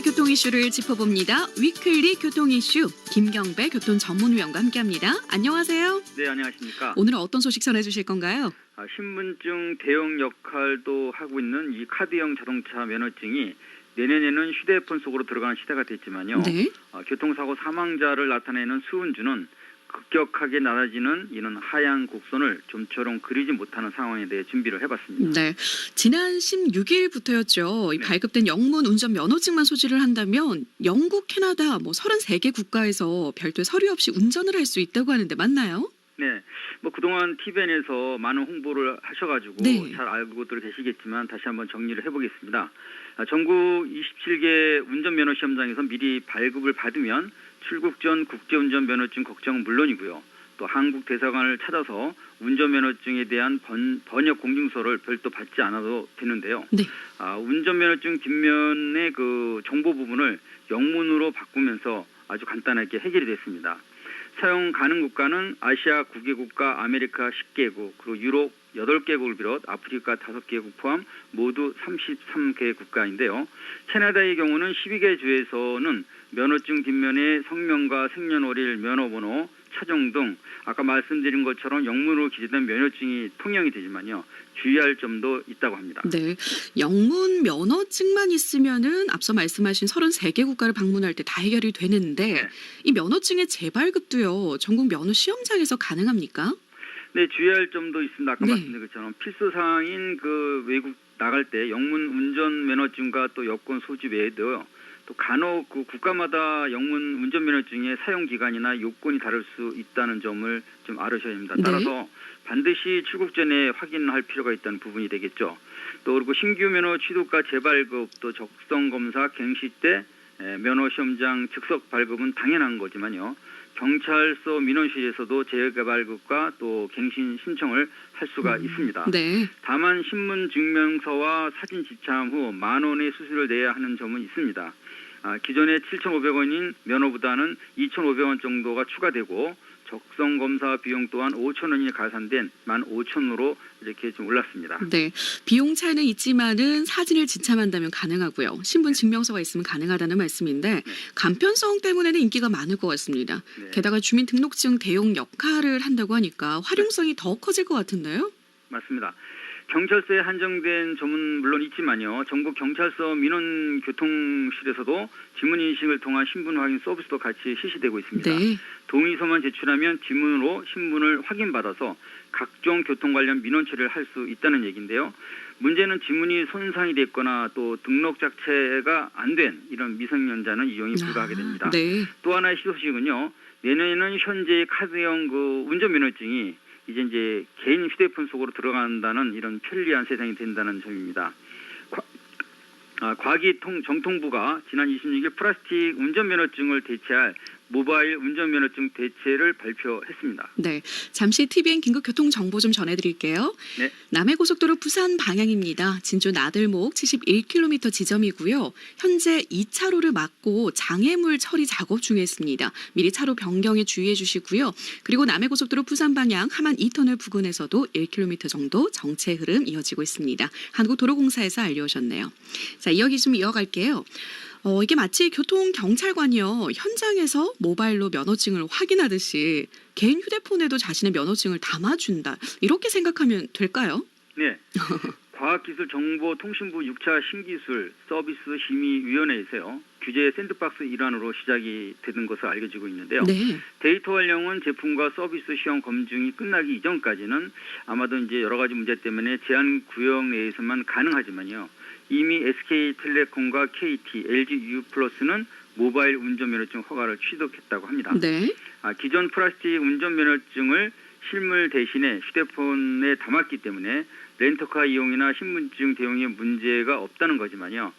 오늘의 교통 이슈를 짚어봅니다. 위클리 교통 이슈 김경배 교통 전문위원과 함께합니다. 안녕하세요. 네, 안녕하십니까. 오늘은 어떤 소식 전해주실 건가요? 신분증 대용 역할도 하고 있는 이 카드형 자동차 면허증이 내년에는 휴대폰 속으로 들어가는 시대가 됐지만요. 네. 교통사고 사망자를 나타내는 수은주는 급격하게 낮아지는 이런 하향 곡선을 좀처럼 그리지 못하는 상황에 대해 준비를 해봤습니다. 네. 지난 16일부터였죠. 이 네. 발급된 영문 운전 면허증만 소지를 한다면 영국, 캐나다 33개 국가에서 별도의 서류 없이 운전을 할 수 있다고 하는데 맞나요? 네, 그동안 TVN에서 많은 홍보를 하셔가지고 네. 잘 알고들 계시겠지만 다시 한번 정리를 해보겠습니다. 전국 27개 운전면허 시험장에서 미리 발급을 받으면 출국 전 국제운전 면허증 걱정은 물론이고요. 또 한국 대사관을 찾아서 운전면허증에 대한 번역 공증서를 별도 받지 않아도 되는데요. 네. 운전면허증 뒷면의 그 정보 부분을 영문으로 바꾸면서 아주 간단하게 해결이 됐습니다. 사용 가능 국가는 아시아 9개 국가, 아메리카 10개국, 그리고 유럽 8개국을 비롯 아프리카 5개국 포함 모두 33개 국가인데요. 캐나다의 경우는 12개 주에서는 면허증 뒷면에 성명과 생년월일, 면허번호, 차종 등 아까 말씀드린 것처럼 영문으로 기재된 면허증이 통용이 되지만요. 주의할 점도 있다고 합니다. 네. 영문 면허증만 있으면은 앞서 말씀하신 33개 국가를 방문할 때 다 해결이 되는데 네. 이 면허증의 재발급도요. 전국 면허 시험장에서 가능합니까? 네, 주의할 점도 있습니다. 아까 네. 말씀드린 것처럼 필수 사항인 그 외국 나갈 때 영문 운전 면허증과 또 여권 소지 외에도요. 또 간혹 그 국가마다 영문 운전 면허증의 사용 기간이나 요건이 다를 수 있다는 점을 좀 알으셔야 합니다. 따라서 반드시 출국 전에 확인할 필요가 있다는 부분이 되겠죠. 또 그리고 신규 면허 취득과 재발급 또 적성 검사 갱시 때 면허 시험장 즉석 발급은 당연한 거지만요. 경찰서 민원실에서도 재발급과 또 갱신 신청을 할 수가 있습니다. 네. 다만 신분 증명서와 사진 지참 후 10,000원의 수수료를 내야 하는 점은 있습니다. 기존의 7,500원인 면허보다는 2,500원 정도가 추가되고 적성 검사 비용 또한 5,000원이 가산된 15,000원으로 이렇게 좀 올랐습니다. 네. 비용 차이는 있지만은 사진을 지참한다면 가능하고요. 신분 증명서가 있으면 가능하다는 말씀인데 간편성 때문에는 인기가 많을 것 같습니다. 네. 게다가 주민등록증 대용 역할을 한다고 하니까 활용성이 더 커질 것 같은데요. 맞습니다. 경찰서에 한정된 점은 물론 있지만요. 전국 경찰서 민원교통실에서도 지문인식을 통한 신분 확인 서비스도 같이 실시되고 있습니다. 네. 동의서만 제출하면 지문으로 신분을 확인받아서 각종 교통 관련 민원 처리를 할 수 있다는 얘기인데요. 문제는 지문이 손상이 됐거나 또 등록 자체가 안 된 이런 미성년자는 이용이 불가하게 됩니다. 네. 또 하나의 소식은요. 내년에는 현재 카드형 그 운전면허증이 이제 개인 휴대폰 속으로 들어간다는 이런 편리한 세상이 된다는 점입니다. 과기정통부가 지난 26일 플라스틱 운전면허증을 대체할 모바일 운전면허증 대체를 발표했습니다. 네, 잠시 TVN 긴급 교통 정보 좀 전해드릴게요. 네. 남해고속도로 부산 방향입니다. 진주 나들목 71km 지점이고요. 현재 2차로를 막고 장애물 처리 작업 중에 있습니다. 미리 차로 변경에 주의해 주시고요. 그리고 남해고속도로 부산 방향 하만 2터널 부근에서도 1km 정도 정체 흐름 이어지고 있습니다. 한국도로공사에서 알려오셨네요. 자, 이야기 좀 이어갈게요. 이게 마치 교통경찰관이요. 현장에서 모바일로 면허증을 확인하듯이 개인 휴대폰에도 자신의 면허증을 담아준다. 이렇게 생각하면 될까요? 네. 과학기술정보통신부 6차 신기술 서비스 심의위원회에서요. 규제 샌드박스 일환으로 시작이 되는 것으로 알려지고 있는데요. 네. 데이터 활용은 제품과 서비스 시험 검증이 끝나기 이전까지는 아마도 이제 여러 가지 문제 때문에 제한 구역 내에서만 가능하지만요. 이미 SK텔레콤과 KT, LG유플러스는 모바일 운전면허증 허가를 취득했다고 합니다. 네. 기존 플라스틱 운전면허증을 실물 대신에 휴대폰에 담았기 때문에 렌터카 이용이나 신분증 대용에 문제가 없다는 거지만요.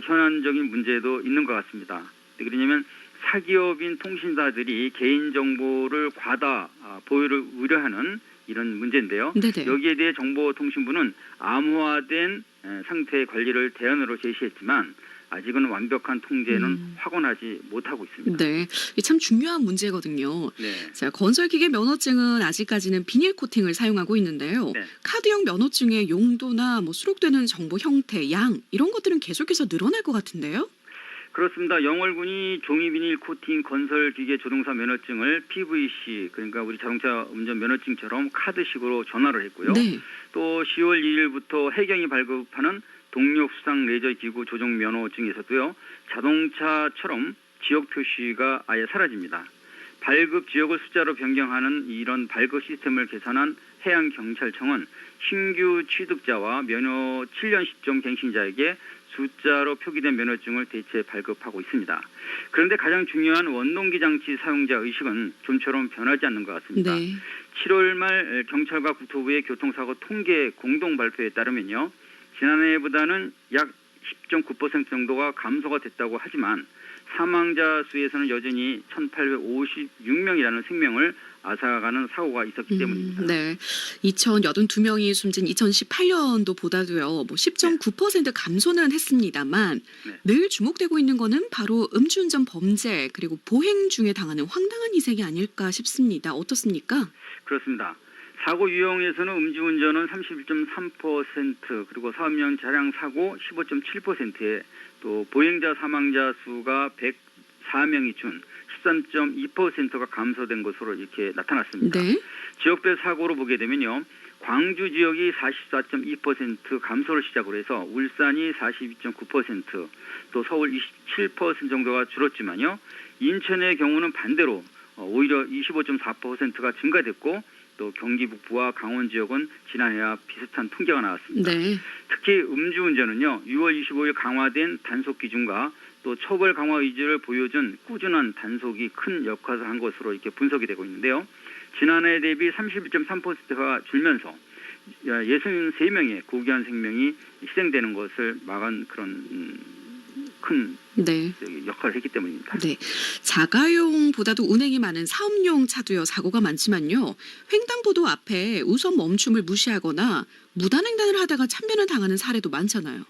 현안적인 문제도 있는 것 같습니다. 왜 그러냐면 사기업인 통신사들이 개인정보를 과다 보유를 우려하는 이런 문제인데요. 네네. 여기에 대해 정보통신부는 암호화된 상태 관리를 대안으로 제시했지만 아직은 완벽한 통제는 확언하지 못하고 있습니다. 네, 이게 참 중요한 문제거든요. 네. 자, 건설기계 면허증은 아직까지는 비닐 코팅을 사용하고 있는데요. 네. 카드형 면허증의 용도나 수록되는 정보 형태, 양 이런 것들은 계속해서 늘어날 것 같은데요. 그렇습니다. 영월군이 종이비닐 코팅 건설기계 조종사 면허증을 PVC, 그러니까 우리 자동차 운전 면허증처럼 카드식으로 전화를 했고요. 네. 또 10월 2일부터 해경이 발급하는 동력 수상 레저 기구 조종 면허증에서도요, 자동차처럼 지역 표시가 아예 사라집니다. 발급 지역을 숫자로 변경하는 이런 발급 시스템을 개선한 해양경찰청은 신규 취득자와 면허 7년 시점 갱신자에게 숫자로 표기된 면허증을 대체 발급하고 있습니다. 그런데 가장 중요한 원동기 장치 사용자 의식은 좀처럼 변하지 않는 것 같습니다. 네. 7월 말 경찰과 국토부의 교통사고 통계 공동 발표에 따르면요, 지난해보다는 약 10.9% 정도가 감소가 됐다고 하지만 사망자 수에서는 여전히 1,856명이라는 생명을 앗아가는 사고가 있었기 때문입니다. 네. 2,082명이 숨진 2018년도보다도요, 뭐 10.9% 감소는 했습니다만 네. 늘 주목되고 있는 거는 바로 음주운전 범죄 그리고 보행 중에 당하는 황당한 희생이 아닐까 싶습니다. 어떻습니까? 그렇습니다. 사고 유형에서는 음주운전은 31.3%, 그리고 사업용 차량 사고 15.7%에 또 보행자 사망자 수가 104명이 준 13.2%가 감소된 것으로 이렇게 나타났습니다. 네. 지역별 사고로 보게 되면요, 광주 지역이 44.2% 감소를 시작으로 해서 울산이 42.9%, 또 서울 27% 정도가 줄었지만요, 인천의 경우는 반대로 오히려 25.4%가 증가됐고, 또 경기 북부와 강원 지역은 지난해와 비슷한 통계가 나왔습니다. 네. 특히 음주운전은요, 6월 25일 강화된 단속 기준과 또 처벌 강화 의지를 보여준 꾸준한 단속이 큰 역할을 한 것으로 이렇게 분석이 되고 있는데요. 지난해 대비 31.3%가 줄면서 63명의 고귀한 생명이 희생되는 것을 막은 그런 큰 네. 역할을 했기 때문입니다. 네. 자가용보다도 운행이 많은 사업용 차도요, 사고가 많지만요, 횡단보도 앞에 우선 멈춤을 무시하거나 무단횡단을 하다가 참변을 당하는 사례도 많잖아요.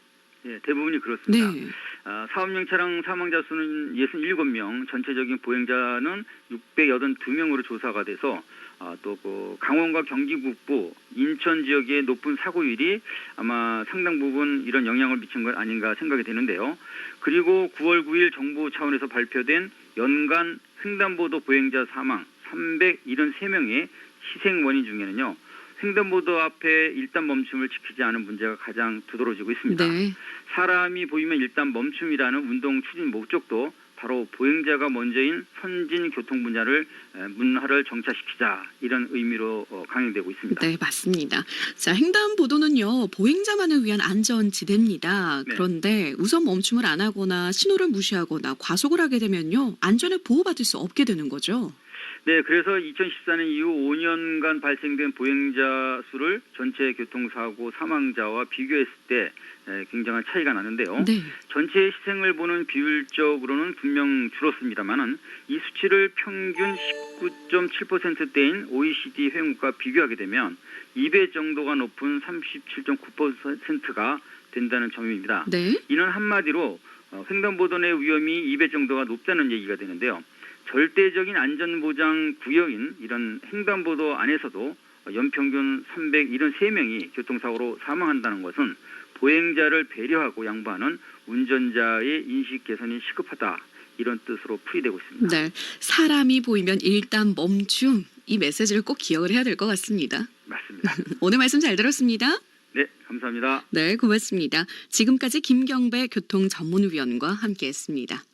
네, 대부분이 그렇습니다. 네. 사업용 차량 사망자 수는 67명, 전체적인 보행자는 682명으로 조사가 돼서 또 그 강원과 경기 북부, 인천 지역의 높은 사고율이 아마 상당 부분 이런 영향을 미친 것 아닌가 생각이 되는데요. 그리고 9월 9일 정부 차원에서 발표된 연간 횡단보도 보행자 사망 373명의 희생 원인 중에는요, 횡단보도 앞에 일단 멈춤을 지키지 않은 문제가 가장 두드러지고 있습니다. 네. 사람이 보이면 일단 멈춤이라는 운동 추진 목적도 바로 보행자가 먼저인 선진 교통 분야를 문화를 정착시키자, 이런 의미로 강행되고 있습니다. 네, 맞습니다. 자, 횡단보도는요, 보행자만을 위한 안전지대입니다. 네. 그런데 우선 멈춤을 안 하거나 신호를 무시하거나 과속을 하게 되면요, 안전을 보호받을 수 없게 되는 거죠. 네, 그래서 2014년 이후 5년간 발생된 보행자 수를 전체 교통사고 사망자와 비교했을 때 굉장한 차이가 나는데요. 네. 전체 희생을 보는 비율적으로는 분명 줄었습니다만은 이 수치를 평균 19.7%대인 OECD 회원국과 비교하게 되면 2배 정도가 높은 37.9%가 된다는 점입니다. 네. 이는 한마디로 횡단보도 내 위험이 2배 정도가 높다는 얘기가 되는데요. 절대적인 안전보장 구역인 이런 횡단보도 안에서도 연평균 373명이 교통사고로 사망한다는 것은 보행자를 배려하고 양보하는 운전자의 인식 개선이 시급하다, 이런 뜻으로 풀이되고 있습니다. 네. 사람이 보이면 일단 멈춤. 이 메시지를 꼭 기억을 해야 될 것 같습니다. 맞습니다. 오늘 말씀 잘 들었습니다. 네, 감사합니다. 네, 고맙습니다. 지금까지 김경배 교통전문위원과 함께했습니다.